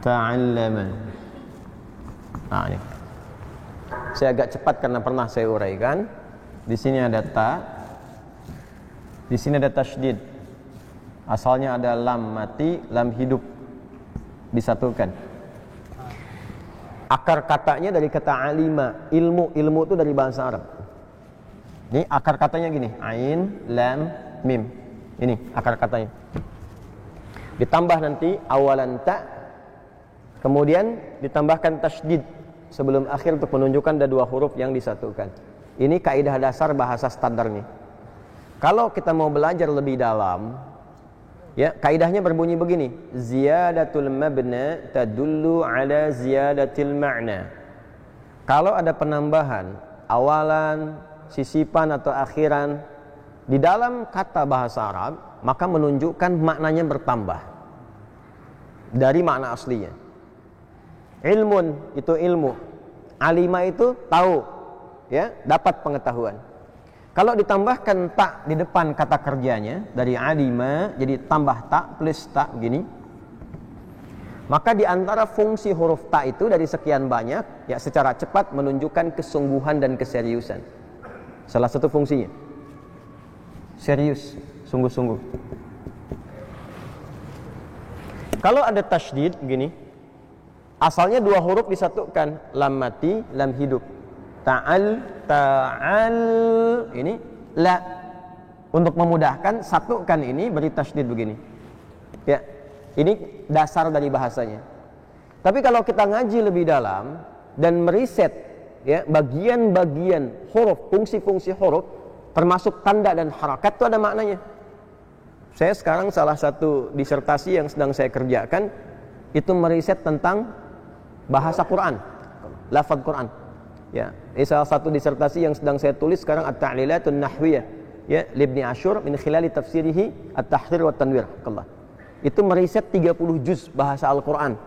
ta'allama. Nah, ini. Saya agak cepat karena pernah saya uraikan. Di sini ada ta. Di sini ada tasydid. Asalnya ada lam mati, lam hidup. Disatukan. Akar katanya dari kata alima, ilmu. Ilmu itu dari bahasa Arab. Ini akar katanya gini, ain, lam, mim. Ini akar katanya. Ditambah nanti awalan ta, kemudian ditambahkan tasydid sebelum akhir untuk menunjukkan ada dua huruf yang disatukan. Ini kaidah dasar bahasa standar nih. Kalau kita mau belajar lebih dalam, ya, kaidahnya berbunyi begini. Ziyadatul mabna tadullu ala ziyadatil ma'na. Kalau ada penambahan awalan, sisipan atau akhiran di dalam kata bahasa Arab, maka menunjukkan maknanya bertambah dari makna aslinya. Ilmun itu ilmu, alima itu tahu, ya, dapat pengetahuan. Kalau ditambahkan tak di depan kata kerjanya dari alima, jadi tambah tak plus tak begini, maka di antara fungsi huruf ta itu dari sekian banyak, ya, secara cepat menunjukkan kesungguhan dan keseriusan. Salah satu fungsinya serius, sungguh-sungguh. Kalau ada tasydid begini, asalnya dua huruf disatukan, lam mati, lam hidup. Ta'al, ini la. Untuk memudahkan, satukan ini beri tasydid begini. Ya, ini dasar dari bahasanya. Tapi kalau kita ngaji lebih dalam dan meriset, ya, bagian-bagian huruf, fungsi-fungsi huruf, termasuk tanda dan harakat, itu ada maknanya. Saya sekarang salah satu disertasi yang sedang saya kerjakan itu meriset tentang bahasa Quran, lafaz Quran. Ya, ini salah satu disertasi yang sedang saya tulis sekarang, At-Ta'lilatun Nahwiyah, ya, Ibnu Asyur min khilali tafsirihi At-Tahrir wa Tanwir. Itu meriset 30 juz bahasa Al-Quran.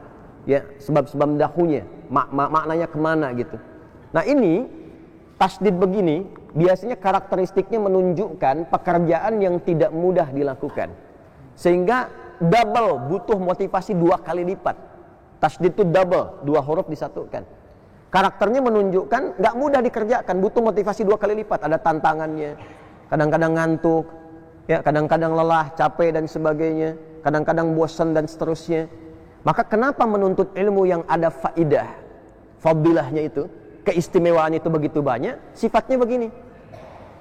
Ya, sebab-sebab dahunya, maknanya kemana gitu. Nah, ini tasydid begini biasanya karakteristiknya menunjukkan pekerjaan yang tidak mudah dilakukan, sehingga double, butuh motivasi 2 kali lipat. Tasydid itu double, 2 huruf disatukan. Karakternya menunjukkan nggak mudah dikerjakan, butuh motivasi 2 kali lipat. Ada tantangannya, kadang-kadang ngantuk, ya, kadang-kadang lelah, capek dan sebagainya, kadang-kadang bosan dan seterusnya. Maka kenapa menuntut ilmu yang ada faidah, fadilahnya itu, keistimewaan itu begitu banyak? Sifatnya begini.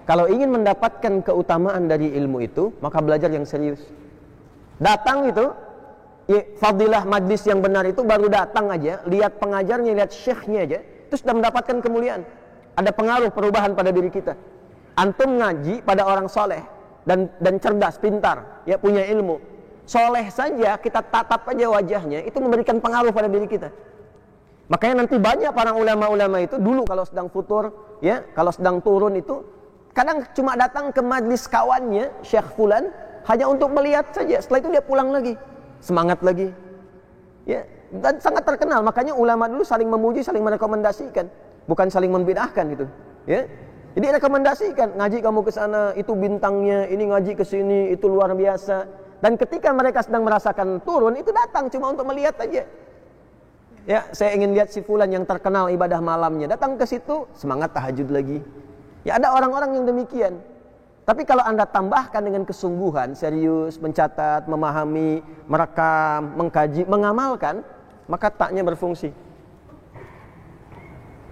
Kalau ingin mendapatkan keutamaan dari ilmu itu, maka belajar yang serius. Datang itu, ya, fadilah majlis yang benar itu baru datang aja, lihat pengajarnya, lihat syekhnya aja, itu sudah mendapatkan kemuliaan. Ada pengaruh perubahan pada diri kita. Antum ngaji pada orang soleh dan cerdas, pintar, ya, punya ilmu. Soleh saja kita tatap aja wajahnya, itu memberikan pengaruh pada diri kita. Makanya nanti banyak para ulama-ulama itu dulu kalau sedang futur, ya, kalau sedang turun itu kadang cuma datang ke majlis kawannya Syekh Fulan hanya untuk melihat saja. Setelah itu dia pulang lagi, semangat lagi, ya, dan sangat terkenal. Makanya ulama dulu saling memuji, saling merekomendasikan, bukan saling membid'ahkan gitu, ya. Jadi rekomendasikan, ngaji kamu ke sana, itu bintangnya, ini ngaji ke sini, itu luar biasa. Dan ketika mereka sedang merasakan turun, itu datang cuma untuk melihat aja. Ya, saya ingin lihat si Fulan yang terkenal ibadah malamnya, datang ke situ, semangat tahajud lagi. Ya, ada orang-orang yang demikian. Tapi kalau Anda tambahkan dengan kesungguhan, serius, mencatat, memahami, merekam, mengkaji, mengamalkan, maka taknya berfungsi.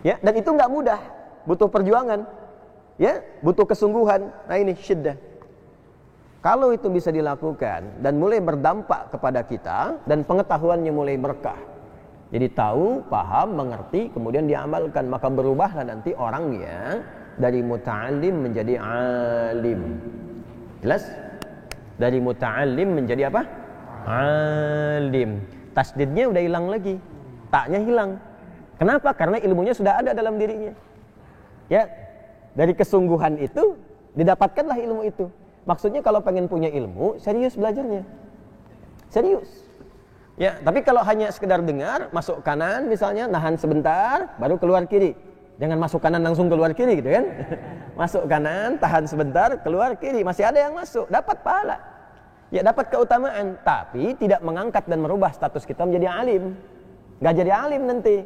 Ya, dan itu nggak mudah, butuh perjuangan. Ya, butuh kesungguhan. Nah, ini syiddah. Kalau itu bisa dilakukan dan mulai berdampak kepada kita dan pengetahuannya mulai berkah. Jadi tahu, paham, mengerti, kemudian diamalkan, maka berubahlah nanti orangnya dari muta'allim menjadi alim. Jelas? Dari muta'allim menjadi apa? Alim. Tasdidnya udah hilang lagi, taknya hilang. Kenapa? Karena ilmunya sudah ada dalam dirinya. Ya, dari kesungguhan itu didapatkanlah ilmu itu. Maksudnya kalau pengen punya ilmu, serius belajarnya. Serius. Ya, tapi kalau hanya sekedar dengar, masuk kanan misalnya, nahan sebentar, baru keluar kiri. Jangan masuk kanan langsung keluar kiri gitu kan. Masuk kanan, tahan sebentar, keluar kiri. Masih ada yang masuk, dapat pahala. Ya dapat keutamaan, tapi tidak mengangkat dan merubah status kita menjadi alim. Nggak jadi alim nanti.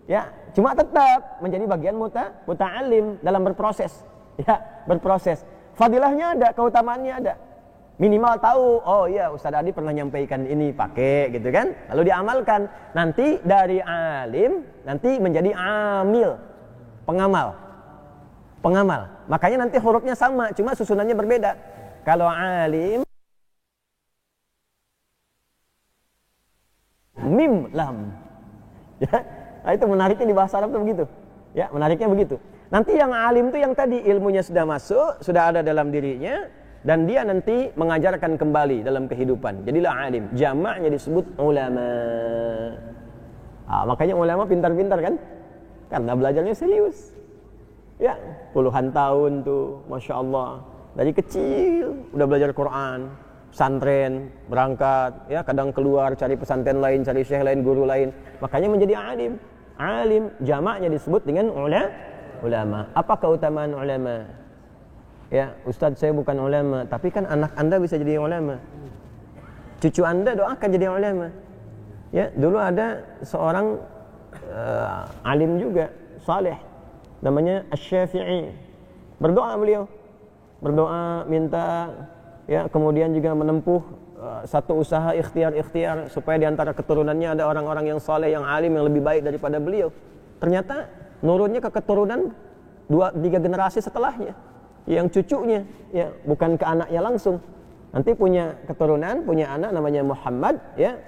Ya, cuma tetap menjadi bagian muta'alim dalam berproses. Ya, berproses. Fadilahnya ada, keutamaannya ada. Minimal tahu, oh iya Ustaz Adi pernah nyampaikan ini, pakai gitu kan. Lalu diamalkan. Nanti dari alim nanti menjadi amil, pengamal. Pengamal. Makanya nanti hurufnya sama, cuma susunannya berbeda. Kalau alim mim lam. Ya, nah itu menariknya di bahasa Arab tuh begitu. Ya, menariknya begitu. Nanti yang alim tuh yang tadi ilmunya sudah masuk, sudah ada dalam dirinya, dan dia nanti mengajarkan kembali dalam kehidupan. Jadilah alim. Jamaknya disebut ulama. Makanya ulama pintar-pintar kan? Karena belajarnya serius. Ya, puluhan tahun tuh, Masya Allah. Dari kecil udah belajar Quran, pesantren, berangkat, ya kadang keluar cari pesantren lain, cari syekh lain, guru lain. Makanya menjadi alim. Alim, jamaknya disebut dengan ulama. Apa keutamaan ulama? Ya, Ustadz saya bukan ulama, tapi kan anak Anda bisa jadi ulama. Cucu Anda doakan jadi ulama. Ya, dulu ada seorang alim juga, saleh, namanya Asy-Syafi'i. Berdoa beliau. Berdoa minta, ya, kemudian juga menempuh satu usaha ikhtiar supaya di antara keturunannya ada orang-orang yang saleh, yang alim, yang lebih baik daripada beliau. Ternyata nurunnya ke keturunan 2-3 generasi setelahnya, yang cucunya, ya, bukan ke anaknya langsung. Nanti punya keturunan, punya anak namanya Muhammad, ya,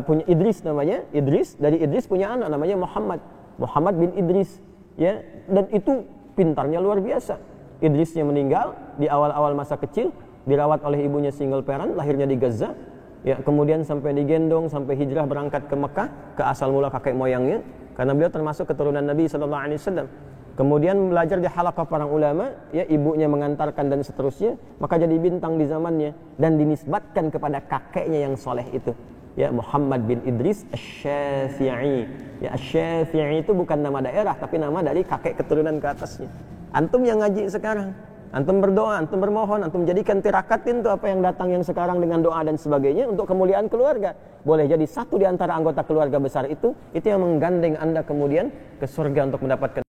punya Idris namanya, Idris, dari Idris punya anak namanya Muhammad bin Idris, ya, dan itu pintarnya luar biasa. Idrisnya meninggal di awal-awal masa kecil, dirawat oleh ibunya single parent, lahirnya di Gaza, ya, kemudian sampai digendong sampai hijrah berangkat ke Mekah, ke asal mula kakek moyangnya, karena beliau termasuk keturunan Nabi SAW. Kemudian belajar di halaqah para ulama, ya, ibunya mengantarkan dan seterusnya, maka jadi bintang di zamannya dan dinisbatkan kepada kakeknya yang soleh itu, ya, Muhammad bin Idris Asy-Syafi'i. Ya, Asy-Syafi'i itu bukan nama daerah tapi nama dari kakek keturunan ke atasnya. Antum yang ngaji sekarang, antum berdoa, antum bermohon, antum jadikan tirakatin tuh apa yang datang yang sekarang dengan doa dan sebagainya untuk kemuliaan keluarga. Boleh jadi satu di antara anggota keluarga besar itu yang menggandeng Anda kemudian ke surga untuk mendapatkan